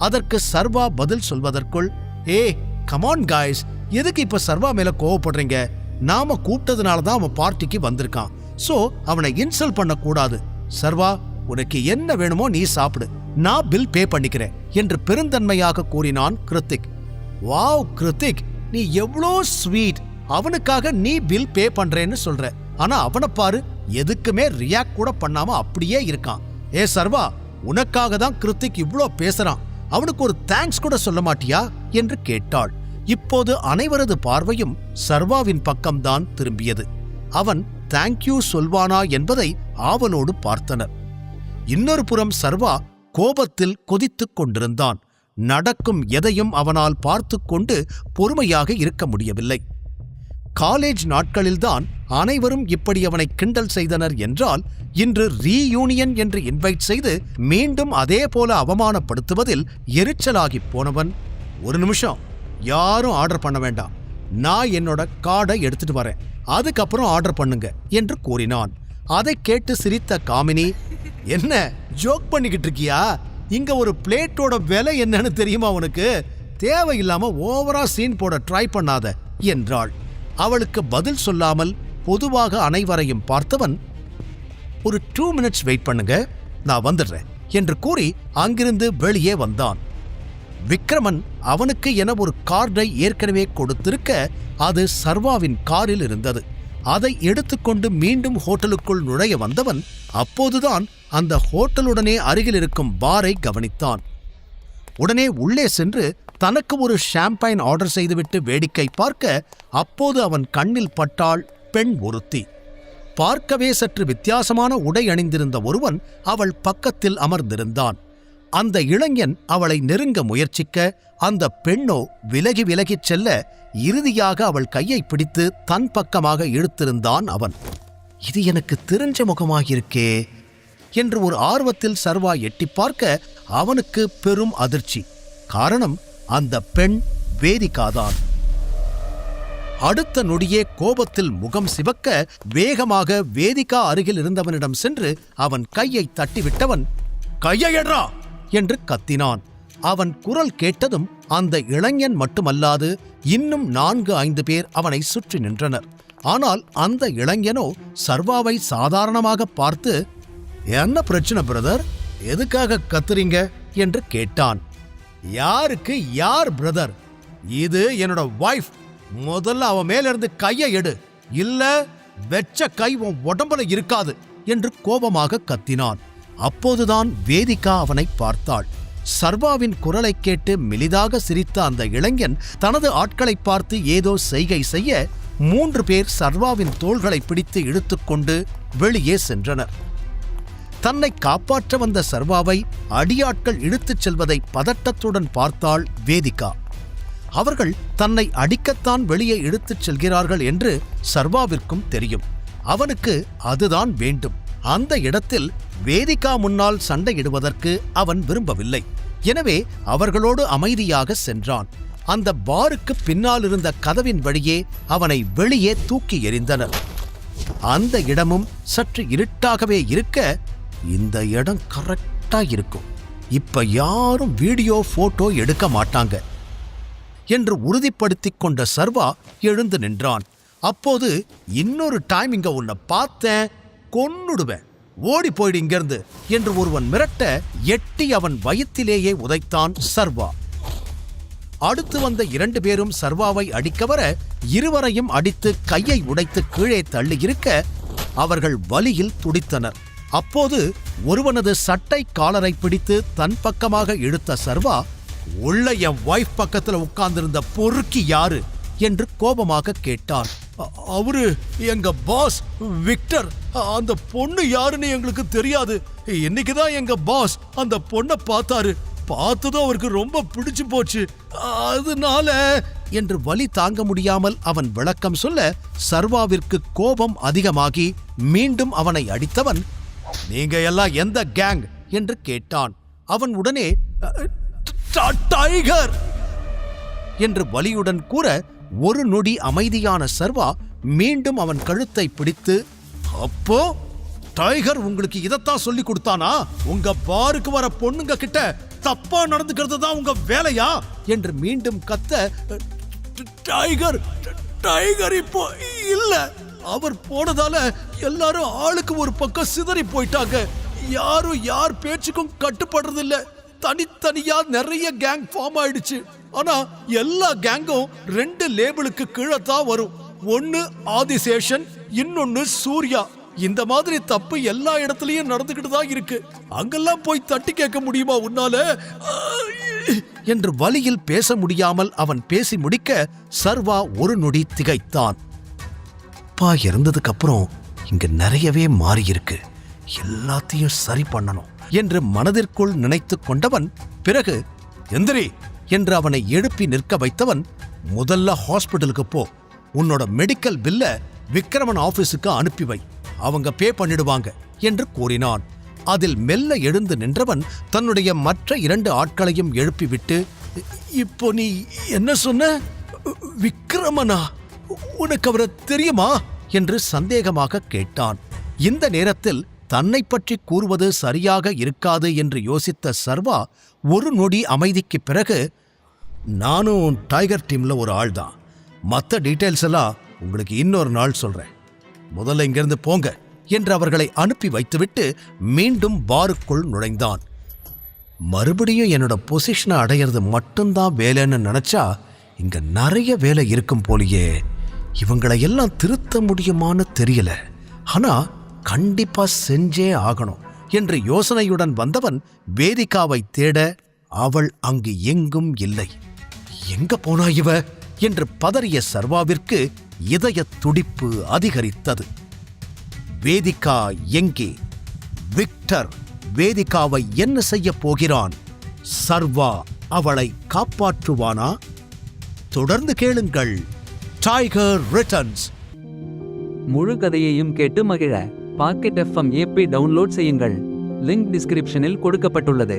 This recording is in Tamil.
அதற்கு சர்வா பதில் சொல்வதற்குள், கமான் காய்ஸ், எதுக்கு இப்ப சர்வா மேல கோவப்படுறீங்க? நாம கூப்பிட்டதுனாலதான் அவன் பார்ட்டிக்கு வந்திருக்கான். சோ அவனை இன்சல்ட் பண்ண கூடாது. சர்வா, உனக்கு என்ன வேணுமோ நீ சாப்பிடு, நான் பில் பே பண்ணிக்கிறேன் என்று பெருந்தன்மையாக கூறினான் கிருத்திக். வாவ் கிருத்திக், நீ எவ்வளோ ஸ்வீட். அவனுக்காக நீ பில் பே பண்றேன்னு சொல்ற, ஆனா அவனை பாரு, எதுக்குமே ரியாக்ட் கூட பண்ணாம அப்படியே இருக்கான். சர்வா, உனக்காக தான் கிருத்திக் இவ்ளோ பேசுறான், அவனுக்கு ஒரு தேங்க்ஸ் கூட சொல்ல மாட்டியா என்று கேட்டாள். இப்போது அனைவரது பார்வையும் சர்வாவின் பக்கம்தான் திரும்பியது. அவன் தேங்க்யூ சொல்வானா என்பதை ஆவலோடு பார்த்தனர். இன்னொரு புறம் சர்வா கோபத்தில் கொதித்துக் கொண்டிருந்தான். நடக்கும் எதையும் அவனால் பார்த்து கொண்டு பொறுமையாக இருக்க முடியவில்லை. காலேஜ் நாட்களில்தான் அனைவரும் இப்படி அவனை கிண்டல் செய்தனர் என்றால், இன்று ரீயூனியன் என்று இன்வைட் செய்து மீண்டும் அதே போல அவமானப்படுத்துவதில் எரிச்சலாகி போனவன், ஒரு நிமிஷம், யாரும் ஆர்டர் பண்ண வேண்டாம், நான் என்னோட கார்டை எடுத்துட்டு வரேன், அதுக்கப்புறம் ஆர்டர் பண்ணுங்க என்று கூறினான். அதை கேட்டு சிரித்த காமினி, என்ன ஜோக் பண்ணிக்கிட்டு இருக்கியா? இங்க ஒரு பிளேட்டோட விலை என்னன்னு தெரியுமா உனக்கு? தேவையில்லாம ஓவரா சீன் போட ட்ரை பண்ணாத என்றாள். அவளுக்கு பதில் சொல்லாமல் பொதுவாக அனைவரையும் பார்த்தவன், ஒரு 2 மினிட்ஸ் வெயிட் பண்ணுங்க, நான் வந்துடுறேன் என்று கூறி அங்கிருந்து வெளியே வந்தான். விக்ரமன் அவனுக்கு என ஒரு கார்டை ஏற்கனவே கொடுத்திருக்க, அது சர்வாவின் காரில் இருந்தது. அதை எடுத்துக்கொண்டு மீண்டும் ஹோட்டலுக்குள் நுழைய வந்தவன் அப்போதுதான் அந்த ஹோட்டலுடனே அருகில் இருக்கும் பாரை கவனித்தான். உடனே உள்ளே சென்று தனக்கு ஒரு ஷாம்பைன் ஆர்டர் செய்துவிட்டு வேடிக்கை பார்க்க, அப்போது அவன் கண்ணில் பட்டாள் பெண் ஒருத்தி. பார்க்கவே சற்று வித்தியாசமான உடை அணிந்திருந்த ஒருவன் அவள் பக்கத்தில் அமர்ந்திருந்தான். அந்த இளைஞன் அவளை நெருங்க முயற்சிக்க, அந்த பெண்ணோ விலகி விலகிச் செல்ல, இறுதியாக அவள் கையை பிடித்து தன் பக்கமாக இழுத்திருந்தான் அவன். இது எனக்கு தெரிஞ்ச முகமாகியிருக்கே என்று ஒரு ஆர்வத்தில் சர்வா எட்டி பார்க்க, அவனுக்கு பெரும் அதிர்ச்சி. காரணம், அந்த பெண் வேதிகாதான். அடுத்த நொடியே கோபத்தில் முகம் சிவக்க, வேகமாக வேதிகா அருகில் இருந்தவனிடம் சென்று அவன் கையை தட்டிவிட்டவன், கையை எட்றா என்று கத்தினான். அவன் குரல் கேட்டதும் அந்த இளைஞன் மட்டுமல்லாது இன்னும் 4-5 பேர் அவனை சுற்றி நின்றனர். ஆனால் அந்த இளைஞனோ சர்வாவை சாதாரணமாக பார்த்து, என்ன பிரச்சனை பிரதர், எதுக்காக கத்துறீங்க என்று கேட்டான். யாருக்கு யார் பிரதர்? இது என்னோட வைஃப். முதல்ல அவன் மேல இருந்து கையை எடு, இல்ல வெச்ச கை உன் உடம்புல இருக்காது என்று கோபமாக கத்தினான். அப்போதுதான் வேதிகா அவனை பார்த்தாள். சர்வாவின் குரலை கேட்டு மெலிதாக சிரித்த அந்த இளைஞன் தனது ஆட்களை பார்த்து ஏதோ செய்கை செய்ய, 3 பேர் சர்வாவின் தோள்களை பிடித்து இழுத்துக்கொண்டு வெளியே சென்றனர். தன்னை காப்பாற்ற வந்த சர்வாவை அடியாட்கள் இழுத்துச் செல்வதை பதட்டத்துடன் பார்த்தாள் வேதிகா. அவர்கள் தன்னை அடிக்கத்தான் வெளியே இழுத்துச் செல்கிறார்கள் என்று சர்வாவிற்கும் தெரியும். அவனுக்கு அதுதான் வேண்டும். அந்த இடத்தில் வேதிகா முன்னால் சண்டையிடுவதற்கு அவன் விரும்பவில்லை. எனவே அவர்களோடு அமைதியாக சென்றான். அந்த பாருக்கு பின்னால் இருந்த கதவின் வழியே அவனை வெளியே தூக்கி எறிந்தனர். அந்த இடமும் சற்று இருட்டாகவே இருக்க, இந்த இடம் கரெக்டா இருக்கும், இப்ப யாரும் வீடியோ போட்டோ எடுக்க மாட்டாங்க என்று உறுதிப்படுத்திக் கொண்ட சர்வா எழுந்து நின்றான். அப்போது, இன்னொரு டைம் இங்க உன்னை பார்த்தேன், கொன்னுடுவேன், ஓடி போயிடு இங்கிருந்து என்று ஒருவன் மிரட்ட, எட்டி அவன் வயிற்றிலேயே உதைத்தான் சர்வா. அடுத்து வந்த 2 பேரும் சர்வாவை அடிக்க வர, இருவரையும் அடித்து கையை உடைத்து கீழே தள்ளி இருக்க, அவர்கள் வலியில் துடித்தனர். அப்போது ஒருவனது சட்டை காலரை பிடித்து தன் பக்கமாக இழுத்த சர்வா, உள்ள என் வைஃப் பக்கத்துல உட்கார்ந்திருந்த பொறுக்கி யாரு என்று கோபமாக கேட்டான். அவரு எங்க பாஸ் விக்டர். அந்த பொண்ணு யாருன்னு எங்களுக்கு தெரியாது. இன்னைக்குதான் எங்க பாஸ் அந்த பொண்ணை பார்த்தாரு. பார்த்ததும் அவருக்கு ரொம்ப பிடிச்சு போச்சு, அதனால என்று வலி தாங்க முடியாமல் அவன் விளக்கம் சொல்ல, சர்வாவிற்கு கோபம் அதிகமாகி மீண்டும் அவனை அடித்தவன், நீங்க எல்லாம் எந்த கேங் என்று கேட்டான். அவன் உடனே டைகர் என்று வலியுடன் கூற, ஒரு நொடி அமைதியான சர்வா மீண்டும் அவன் கழுத்தை பிடித்து, அப்போ டைகர் உங்களுக்கு இதத்தான் சொல்லி கொடுத்தானா? உங்க பாருக்கு வர பொண்ணுங்க கிட்ட தப்பா நடந்துக்கிறது தான் உங்க வேலையா என்று மீண்டும் கத்த, டைகர் டைகர் இப்போ இல்ல, அவர் போனதால எல்லாரும் ஆளுக்கு ஒரு பக்கம் சிதறி போயிட்டாங்க. யாரும் யார் பேச்சுக்கும் கட்டுப்படுறது இல்ல. தனித்தனியா நிறைய கேங் ஃபார்ம் ஆயிடுச்சு. ஆனா எல்லா கேங்கும் 2 லேபிளுக்கு கீழே தான் வரும். ஒன்னு ஆதிசேஷன், இன்னொன்னு சூர்யா. இந்த மாதிரி தப்பு எல்லா இடத்துலயும் நடந்துகிட்டு தான் இருக்கு. அங்கெல்லாம் போய் தட்டி கேட்க முடியுமா உன்னால என்று வலியில் பேச முடியாமல் அவன் பேசி முடிக்க சர்வா ஒரு நொடி திகைத்தான். அப்பா இறந்ததுக்கு அப்புறம் இங்க நிறையவே மாறி இருக்கு, எல்லாத்தையும் சரி பண்ணணும் என்று மனதிற்குள் நினைத்து கொண்டவன் பிறகு எந்திரி என்று அவனை எழுப்பி நிற்க வைத்தவன், முதல்ல ஹாஸ்பிட்டலுக்கு போ, உன்னோட மெடிக்கல் பில்ல விக்ரமன் ஆபீஸுக்கு அனுப்பி வை, அவங்க பே பண்ணிடுவாங்க என்று கூறினான். அதில் மெல்ல எழுந்து நின்றவன் தன்னுடைய மற்ற 2 ஆட்களையும் எழுப்பிவிட்டு, இப்போ நீ என்ன சொன்ன? விக்ரமனா? உனக்கு அவரை தெரியுமா என்று சந்தேகமாக கேட்டான். இந்த நேரத்தில் தன்னை பற்றி கூறுவது சரியாக இருக்காது என்று யோசித்த சர்வா ஒரு நொடி அமைதிக்கு பிறகு, நானும் டைகர் டீம்ல ஒரு ஆள் தான், மற்ற டீட்டெயில்ஸ் எல்லாம் உங்களுக்கு இன்னொரு நாள் சொல்றேன், முதல்ல இங்கிருந்து போங்க என்று அவர்களை அனுப்பி வைத்துவிட்டு மீண்டும் பாருக்குள் நுழைந்தான். மறுபடியும் என்னோட பொசிஷனை அடையிறது மட்டும்தான் வேலைன்னு நினைச்சா இங்க நிறைய வேலை இருக்கும் போலியே, இவங்களை எல்லாம் திருத்த முடியுமான்னு தெரியல, ஆனா கண்டிப்பா செஞ்சே ஆகணும் என்று யோசனையுடன் வந்தவன் வேதிகாவை தேட அவள் அங்கு எங்கும் இல்லை. எங்க போனா இவ என்று பதறிய சர்வாவிற்கு இதய துடிப்பு அதிகரித்தது. வேதிகா எங்கே? விக்டர் வேதிகாவை என்ன செய்ய போகிறான்? சர்வா அவளை காப்பாற்றுவானா? தொடர்ந்து கேளுங்கள் டைகர் ரிட்டர்ன்ஸ். முழு கதையையும் கேட்டு மகிழ பாக்கெட் FM ஆப்பை டவுன்லோட் செய்யுங்கள். லிங்க் டிஸ்கிரிப்ஷனில் கொடுக்கப்பட்டுள்ளது.